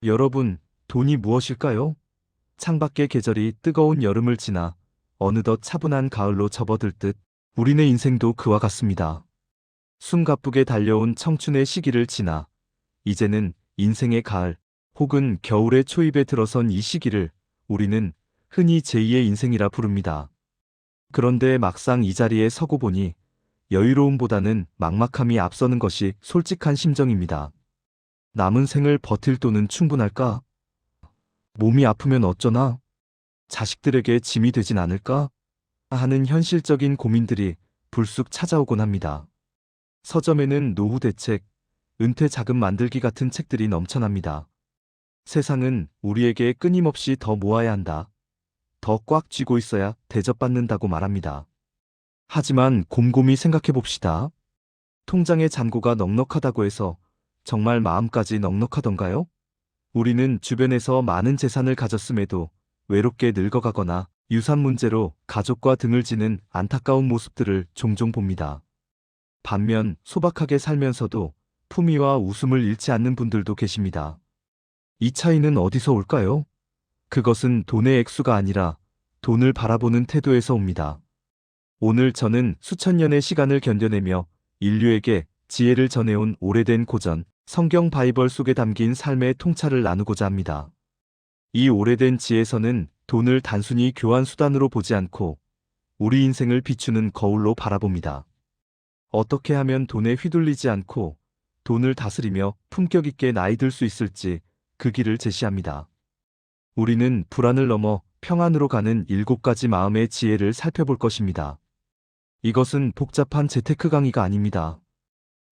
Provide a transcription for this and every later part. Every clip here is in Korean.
여러분, 돈이 무엇일까요? 창밖의 계절이 뜨거운 여름을 지나 어느덧 차분한 가을로 접어들 듯 우리네 인생도 그와 같습니다. 숨가쁘게 달려온 청춘의 시기를 지나 이제는 인생의 가을 혹은 겨울의 초입에 들어선 이 시기를 우리는 흔히 제2의 인생이라 부릅니다. 그런데 막상 이 자리에 서고 보니 여유로움보다는 막막함이 앞서는 것이 솔직한 심정입니다. 남은 생을 버틸 돈은 충분할까? 몸이 아프면 어쩌나? 자식들에게 짐이 되진 않을까? 하는 현실적인 고민들이 불쑥 찾아오곤 합니다. 서점에는 노후 대책, 은퇴 자금 만들기 같은 책들이 넘쳐납니다. 세상은 우리에게 끊임없이 더 모아야 한다. 더 꽉 쥐고 있어야 대접받는다고 말합니다. 하지만 곰곰이 생각해 봅시다. 통장의 잔고가 넉넉하다고 해서 정말 마음까지 넉넉하던가요? 우리는 주변에서 많은 재산을 가졌음에도 외롭게 늙어가거나 유산 문제로 가족과 등을 지는 안타까운 모습들을 종종 봅니다. 반면 소박하게 살면서도 품위와 웃음을 잃지 않는 분들도 계십니다. 이 차이는 어디서 올까요? 그것은 돈의 액수가 아니라 돈을 바라보는 태도에서 옵니다. 오늘 저는 수천 년의 시간을 견뎌내며 인류에게 지혜를 전해온 오래된 고전, 성경 바이벌 속에 담긴 삶의 통찰을 나누고자 합니다. 이 오래된 지혜서는 돈을 단순히 교환 수단으로 보지 않고 우리 인생을 비추는 거울로 바라봅니다. 어떻게 하면 돈에 휘둘리지 않고 돈을 다스리며 품격 있게 나이 들 수 있을지 그 길을 제시합니다. 우리는 불안을 넘어 평안으로 가는 7가지 마음의 지혜를 살펴볼 것입니다. 이것은 복잡한 재테크 강의가 아닙니다.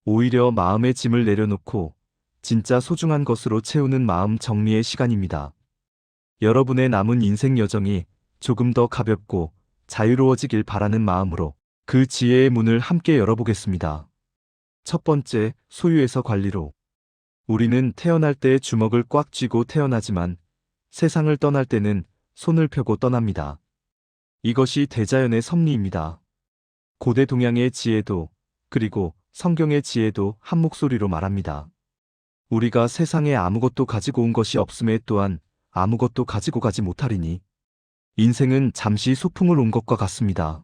오히려 마음의 짐을 내려놓고 진짜 소중한 것으로 채우는 마음 정리의 시간입니다. 여러분의 남은 인생 여정이 조금 더 가볍고 자유로워지길 바라는 마음으로 그 지혜의 문을 함께 열어보겠습니다. 첫 번째, 소유에서 관리로. 우리는 태어날 때 주먹을 꽉 쥐고 태어나지만 세상을 떠날 때는 손을 펴고 떠납니다. 이것이 대자연의 섭리입니다. 고대 동양의 지혜도 그리고 성경의 지혜도 한 목소리로 말합니다. 우리가 세상에 아무것도 가지고 온 것이 없음에 또한 아무것도 가지고 가지 못하리니 인생은 잠시 소풍을 온 것과 같습니다.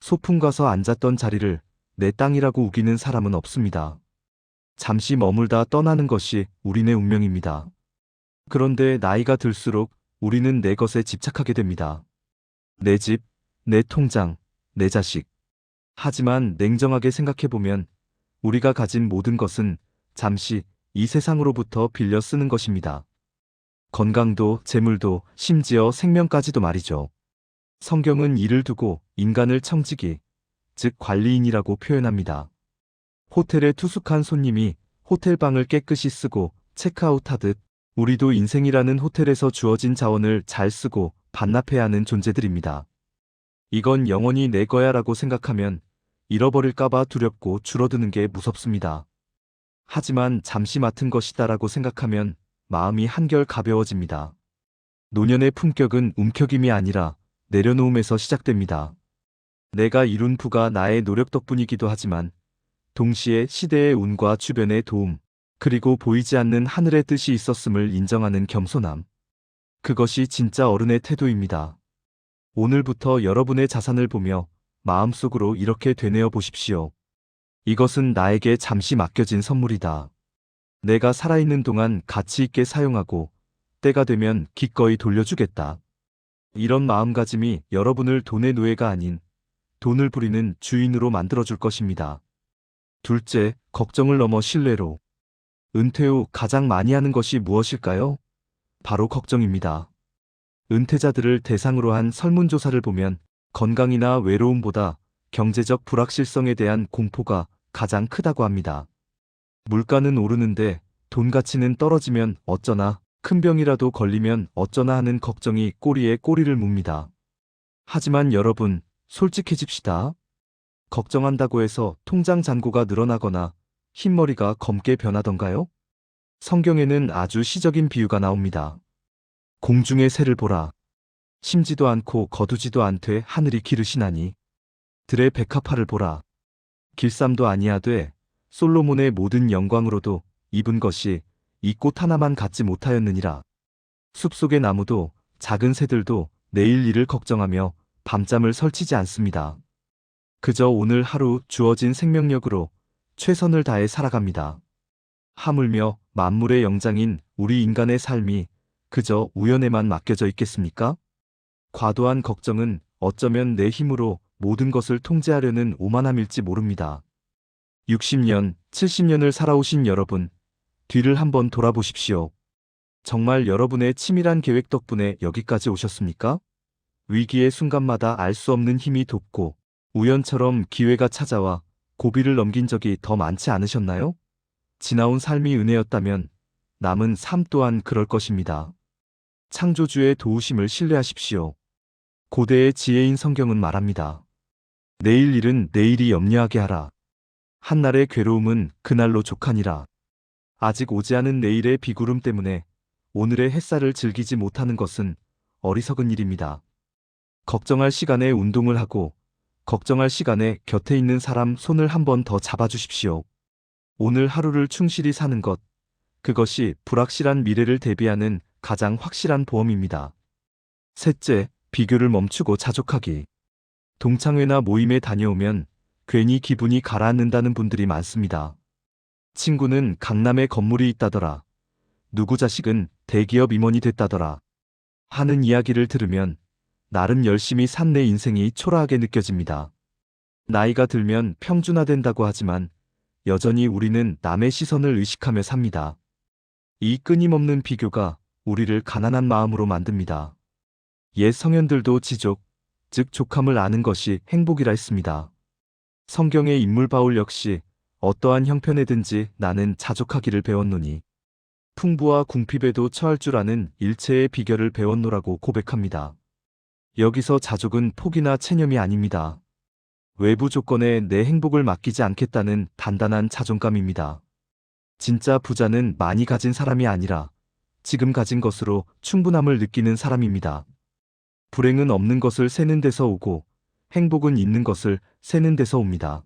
소풍 가서 앉았던 자리를 내 땅이라고 우기는 사람은 없습니다. 잠시 머물다 떠나는 것이 우리네 운명입니다. 그런데 나이가 들수록 우리는 내 것에 집착하게 됩니다. 내 집, 내 통장, 내 자식. 하지만 냉정하게 생각해보면 우리가 가진 모든 것은 잠시 이 세상으로부터 빌려 쓰는 것입니다. 건강도, 재물도, 심지어 생명까지도 말이죠. 성경은 이를 두고 인간을 청지기, 즉 관리인이라고 표현합니다. 호텔에 투숙한 손님이 호텔방을 깨끗이 쓰고 체크아웃하듯 우리도 인생이라는 호텔에서 주어진 자원을 잘 쓰고 반납해야 하는 존재들입니다. 이건 영원히 내 거야라고 생각하면 잃어버릴까봐 두렵고 줄어드는 게 무섭습니다. 하지만 잠시 맡은 것이다라고 생각하면 마음이 한결 가벼워집니다. 노년의 품격은 움켜김이 아니라 내려놓음에서 시작됩니다. 내가 이룬 부가 나의 노력 덕분이기도 하지만 동시에 시대의 운과 주변의 도움, 그리고 보이지 않는 하늘의 뜻이 있었음을 인정하는 겸손함. 그것이 진짜 어른의 태도입니다. 오늘부터 여러분의 자산을 보며 마음속으로 이렇게 되뇌어 보십시오. 이것은 나에게 잠시 맡겨진 선물이다. 내가 살아있는 동안 가치 있게 사용하고 때가 되면 기꺼이 돌려주겠다. 이런 마음가짐이 여러분을 돈의 노예가 아닌 돈을 부리는 주인으로 만들어줄 것입니다. 둘째, 걱정을 넘어 신뢰로. 은퇴 후 가장 많이 하는 것이 무엇일까요? 바로 걱정입니다. 은퇴자들을 대상으로 한 설문조사를 보면 건강이나 외로움보다 경제적 불확실성에 대한 공포가 가장 크다고 합니다. 물가는 오르는데 돈 가치는 떨어지면 어쩌나, 큰 병이라도 걸리면 어쩌나 하는 걱정이 꼬리에 꼬리를 묻니다. 하지만 여러분, 솔직해집시다. 걱정한다고 해서 통장 잔고가 늘어나거나 흰머리가 검게 변하던가요? 성경에는 아주 시적인 비유가 나옵니다. 공중의 새를 보라. 심지도 않고 거두지도 않되 하늘이 기르시나니 들의 백합화를 보라. 길쌈도 아니하되 솔로몬의 모든 영광으로도 입은 것이 이 꽃 하나만 갖지 못하였느니라. 숲속의 나무도 작은 새들도 내일 일을 걱정하며 밤잠을 설치지 않습니다. 그저 오늘 하루 주어진 생명력으로 최선을 다해 살아갑니다. 하물며 만물의 영장인 우리 인간의 삶이 그저 우연에만 맡겨져 있겠습니까? 과도한 걱정은 어쩌면 내 힘으로 모든 것을 통제하려는 오만함일지 모릅니다. 60년, 70년을 살아오신 여러분, 뒤를 한번 돌아보십시오. 정말 여러분의 치밀한 계획 덕분에 여기까지 오셨습니까? 위기의 순간마다 알 수 없는 힘이 돕고 우연처럼 기회가 찾아와 고비를 넘긴 적이 더 많지 않으셨나요? 지나온 삶이 은혜였다면 남은 삶 또한 그럴 것입니다. 창조주의 도우심을 신뢰하십시오. 고대의 지혜인 성경은 말합니다. 내일 일은 내일이 염려하게 하라. 한날의 괴로움은 그날로 족하니라. 아직 오지 않은 내일의 비구름 때문에 오늘의 햇살을 즐기지 못하는 것은 어리석은 일입니다. 걱정할 시간에 운동을 하고 걱정할 시간에 곁에 있는 사람 손을 한 번 더 잡아주십시오. 오늘 하루를 충실히 사는 것, 그것이 불확실한 미래를 대비하는 가장 확실한 보험입니다. 셋째, 비교를 멈추고 자족하기. 동창회나 모임에 다녀오면 괜히 기분이 가라앉는다는 분들이 많습니다. 친구는 강남에 건물이 있다더라. 누구 자식은 대기업 임원이 됐다더라. 하는 이야기를 들으면 나름 열심히 산 내 인생이 초라하게 느껴집니다. 나이가 들면 평준화된다고 하지만 여전히 우리는 남의 시선을 의식하며 삽니다. 이 끊임없는 비교가 우리를 가난한 마음으로 만듭니다. 옛 성현들도 지족, 즉 족함을 아는 것이 행복이라 했습니다. 성경의 인물 바울 역시 어떠한 형편에든지 나는 자족하기를 배웠노니 풍부와 궁핍에도 처할 줄 아는 일체의 비결을 배웠노라고 고백합니다. 여기서 자족은 폭이나 체념이 아닙니다. 외부 조건에 내 행복을 맡기지 않겠다는 단단한 자존감입니다. 진짜 부자는 많이 가진 사람이 아니라 지금 가진 것으로 충분함을 느끼는 사람입니다. 불행은 없는 것을 세는 데서 오고 행복은 있는 것을 세는 데서 옵니다.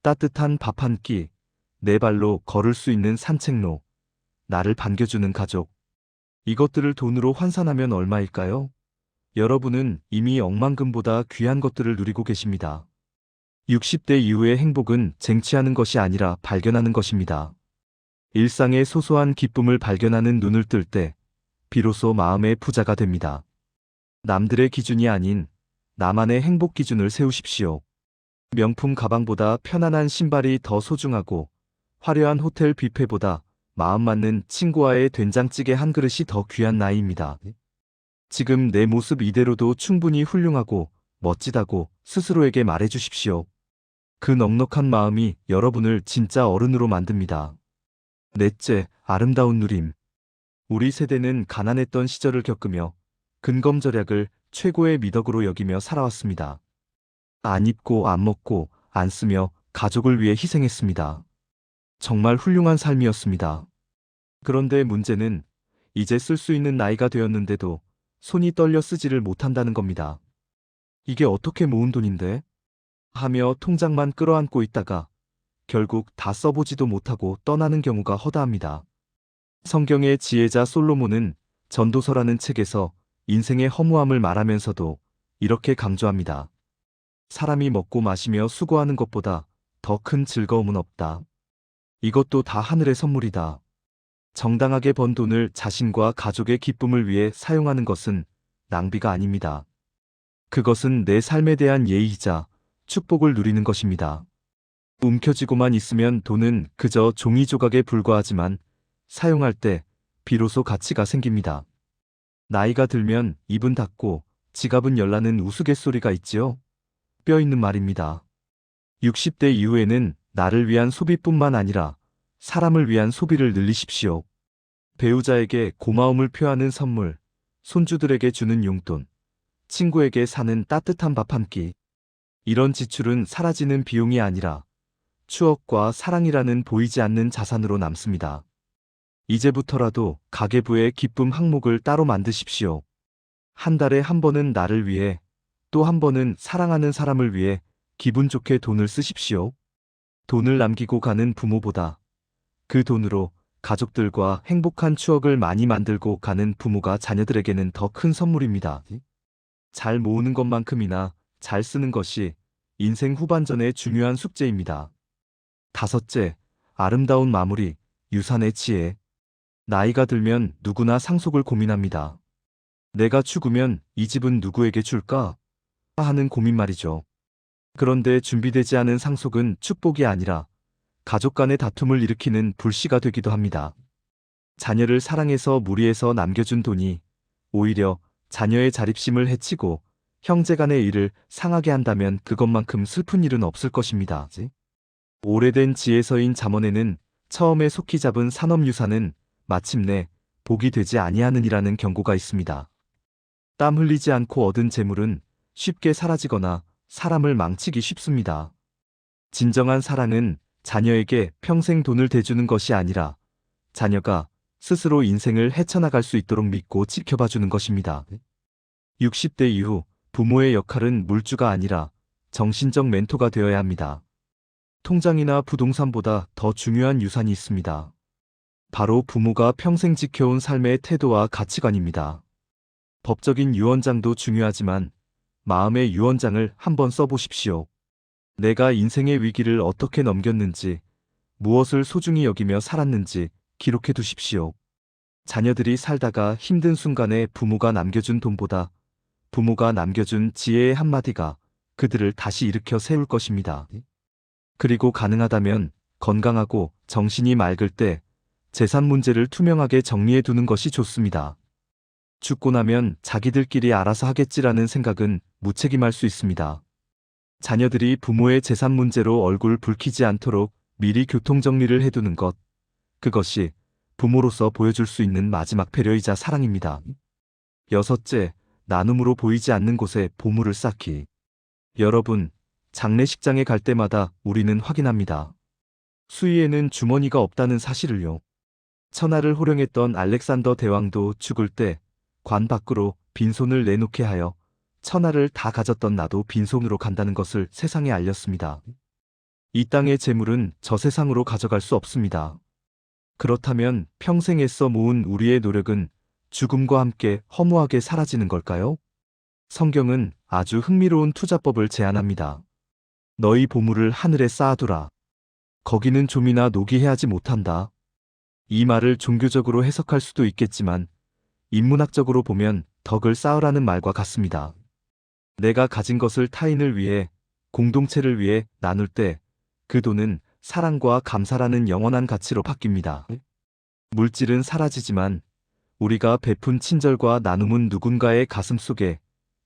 따뜻한 밥 한 끼, 내 발로 걸을 수 있는 산책로, 나를 반겨주는 가족. 이것들을 돈으로 환산하면 얼마일까요? 여러분은 이미 억만금보다 귀한 것들을 누리고 계십니다. 60대 이후의 행복은 쟁취하는 것이 아니라 발견하는 것입니다. 일상의 소소한 기쁨을 발견하는 눈을 뜰 때 비로소 마음의 부자가 됩니다. 남들의 기준이 아닌 나만의 행복 기준을 세우십시오. 명품 가방보다 편안한 신발이 더 소중하고 화려한 호텔 뷔페보다 마음 맞는 친구와의 된장찌개 한 그릇이 더 귀한 나이입니다. 지금 내 모습 이대로도 충분히 훌륭하고 멋지다고 스스로에게 말해주십시오. 그 넉넉한 마음이 여러분을 진짜 어른으로 만듭니다. 넷째, 아름다운 누림. 우리 세대는 가난했던 시절을 겪으며 근검절약을 최고의 미덕으로 여기며 살아왔습니다. 안 입고 안 먹고 안 쓰며 가족을 위해 희생했습니다. 정말 훌륭한 삶이었습니다. 그런데 문제는 이제 쓸 수 있는 나이가 되었는데도 손이 떨려 쓰지를 못한다는 겁니다. 이게 어떻게 모은 돈인데? 하며 통장만 끌어안고 있다가 결국 다 써보지도 못하고 떠나는 경우가 허다합니다. 성경의 지혜자 솔로몬은 전도서라는 책에서 인생의 허무함을 말하면서도 이렇게 강조합니다. 사람이 먹고 마시며 수고하는 것보다 더 큰 즐거움은 없다. 이것도 다 하늘의 선물이다. 정당하게 번 돈을 자신과 가족의 기쁨을 위해 사용하는 것은 낭비가 아닙니다. 그것은 내 삶에 대한 예의이자 축복을 누리는 것입니다. 움켜쥐고만 있으면 돈은 그저 종이 조각에 불과하지만 사용할 때 비로소 가치가 생깁니다. 나이가 들면 입은 닫고 지갑은 열라는 우스갯소리가 있지요. 뼈 있는 말입니다. 60대 이후에는 나를 위한 소비뿐만 아니라 사람을 위한 소비를 늘리십시오. 배우자에게 고마움을 표하는 선물, 손주들에게 주는 용돈, 친구에게 사는 따뜻한 밥 한 끼. 이런 지출은 사라지는 비용이 아니라 추억과 사랑이라는 보이지 않는 자산으로 남습니다. 이제부터라도 가계부의 기쁨 항목을 따로 만드십시오. 한 달에 한 번은 나를 위해, 또 한 번은 사랑하는 사람을 위해 기분 좋게 돈을 쓰십시오. 돈을 남기고 가는 부모보다 그 돈으로 가족들과 행복한 추억을 많이 만들고 가는 부모가 자녀들에게는 더 큰 선물입니다. 잘 모으는 것만큼이나 잘 쓰는 것이 인생 후반전의 중요한 숙제입니다. 다섯째, 아름다운 마무리, 유산의 지혜. 나이가 들면 누구나 상속을 고민합니다. 내가 죽으면 이 집은 누구에게 줄까? 하는 고민 말이죠. 그런데 준비되지 않은 상속은 축복이 아니라 가족 간의 다툼을 일으키는 불씨가 되기도 합니다. 자녀를 사랑해서 무리해서 남겨준 돈이 오히려 자녀의 자립심을 해치고 형제 간의 일을 상하게 한다면 그것만큼 슬픈 일은 없을 것입니다. 오래된 지혜서인 잠언에는 처음에 속히 잡은 산업유산은 마침내 복이 되지 아니하느니라는 경고가 있습니다. 땀 흘리지 않고 얻은 재물은 쉽게 사라지거나 사람을 망치기 쉽습니다. 진정한 사랑은 자녀에게 평생 돈을 대주는 것이 아니라 자녀가 스스로 인생을 헤쳐나갈 수 있도록 믿고 지켜봐주는 것입니다. 60대 이후 부모의 역할은 물주가 아니라 정신적 멘토가 되어야 합니다. 통장이나 부동산보다 더 중요한 유산이 있습니다. 바로 부모가 평생 지켜온 삶의 태도와 가치관입니다. 법적인 유언장도 중요하지만 마음의 유언장을 한번 써보십시오. 내가 인생의 위기를 어떻게 넘겼는지, 무엇을 소중히 여기며 살았는지 기록해 두십시오. 자녀들이 살다가 힘든 순간에 부모가 남겨준 돈보다 부모가 남겨준 지혜의 한마디가 그들을 다시 일으켜 세울 것입니다. 그리고 가능하다면 건강하고 정신이 맑을 때 재산 문제를 투명하게 정리해 두는 것이 좋습니다. 죽고 나면 자기들끼리 알아서 하겠지라는 생각은 무책임할 수 있습니다. 자녀들이 부모의 재산 문제로 얼굴 붉히지 않도록 미리 교통정리를 해두는 것, 그것이 부모로서 보여줄 수 있는 마지막 배려이자 사랑입니다. 여섯째, 나눔으로 보이지 않는 곳에 보물을 쌓기. 여러분, 장례식장에 갈 때마다 우리는 확인합니다. 수위에는 주머니가 없다는 사실을요. 천하를 호령했던 알렉산더 대왕도 죽을 때 관 밖으로 빈손을 내놓게 하여 천하를 다 가졌던 나도 빈손으로 간다는 것을 세상에 알렸습니다. 이 땅의 재물은 저 세상으로 가져갈 수 없습니다. 그렇다면 평생 애써 모은 우리의 노력은 죽음과 함께 허무하게 사라지는 걸까요? 성경은 아주 흥미로운 투자법을 제안합니다. 너희 보물을 하늘에 쌓아두라. 거기는 좀이나 녹이 해하지 못한다. 이 말을 종교적으로 해석할 수도 있겠지만 인문학적으로 보면 덕을 쌓으라는 말과 같습니다. 내가 가진 것을 타인을 위해, 공동체를 위해 나눌 때 그 돈은 사랑과 감사라는 영원한 가치로 바뀝니다. 물질은 사라지지만 우리가 베푼 친절과 나눔은 누군가의 가슴 속에,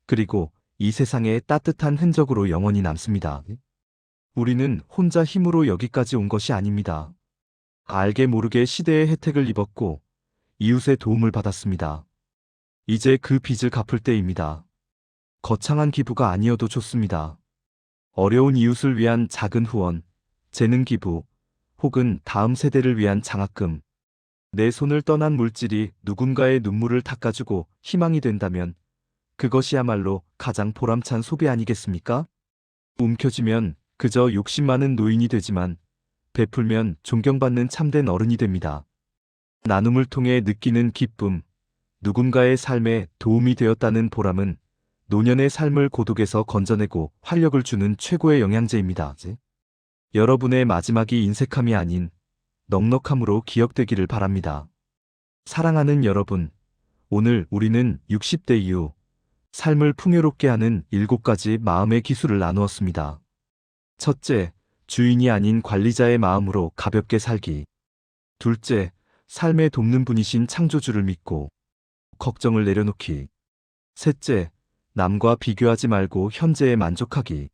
그리고 이 세상의 따뜻한 흔적으로 영원히 남습니다. 우리는 혼자 힘으로 여기까지 온 것이 아닙니다. 알게 모르게 시대의 혜택을 입었고 이웃의 도움을 받았습니다. 이제 그 빚을 갚을 때입니다. 거창한 기부가 아니어도 좋습니다. 어려운 이웃을 위한 작은 후원, 재능 기부, 혹은 다음 세대를 위한 장학금. 내 손을 떠난 물질이 누군가의 눈물을 닦아주고 희망이 된다면 그것이야말로 가장 보람찬 소비 아니겠습니까? 움켜쥐면 그저 욕심 많은 노인이 되지만 베풀면 존경받는 참된 어른이 됩니다. 나눔을 통해 느끼는 기쁨, 누군가의 삶에 도움이 되었다는 보람은 노년의 삶을 고독에서 건져내고 활력을 주는 최고의 영양제입니다. 여러분의 마지막이 인색함이 아닌 넉넉함으로 기억되기를 바랍니다. 사랑하는 여러분, 오늘 우리는 60대 이후 삶을 풍요롭게 하는 7가지 마음의 기술을 나누었습니다. 첫째, 주인이 아닌 관리자의 마음으로 가볍게 살기. 둘째, 삶에 돕는 분이신 창조주를 믿고 걱정을 내려놓기. 셋째, 남과 비교하지 말고 현재에 만족하기.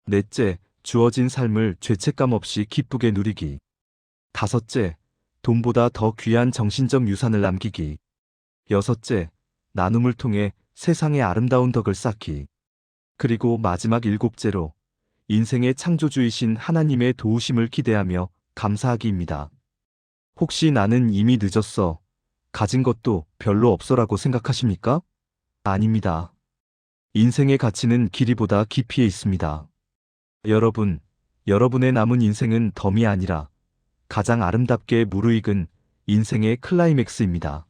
넷째, 주어진 삶을 죄책감 없이 기쁘게 누리기. 다섯째, 돈보다 더 귀한 정신적 유산을 남기기. 여섯째, 나눔을 통해 세상의 아름다운 덕을 쌓기. 그리고 마지막 7째로 인생의 창조주이신 하나님의 도우심을 기대하며 감사하기입니다. 혹시 나는 이미 늦었어, 가진 것도 별로 없어라고 생각하십니까? 아닙니다. 인생의 가치는 길이보다 깊이에 있습니다. 여러분, 여러분의 남은 인생은 덤이 아니라 가장 아름답게 무르익은 인생의 클라이맥스입니다.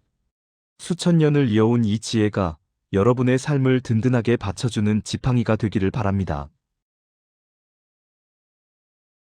수천 년을 이어온 이 지혜가 여러분의 삶을 든든하게 받쳐주는 지팡이가 되기를 바랍니다.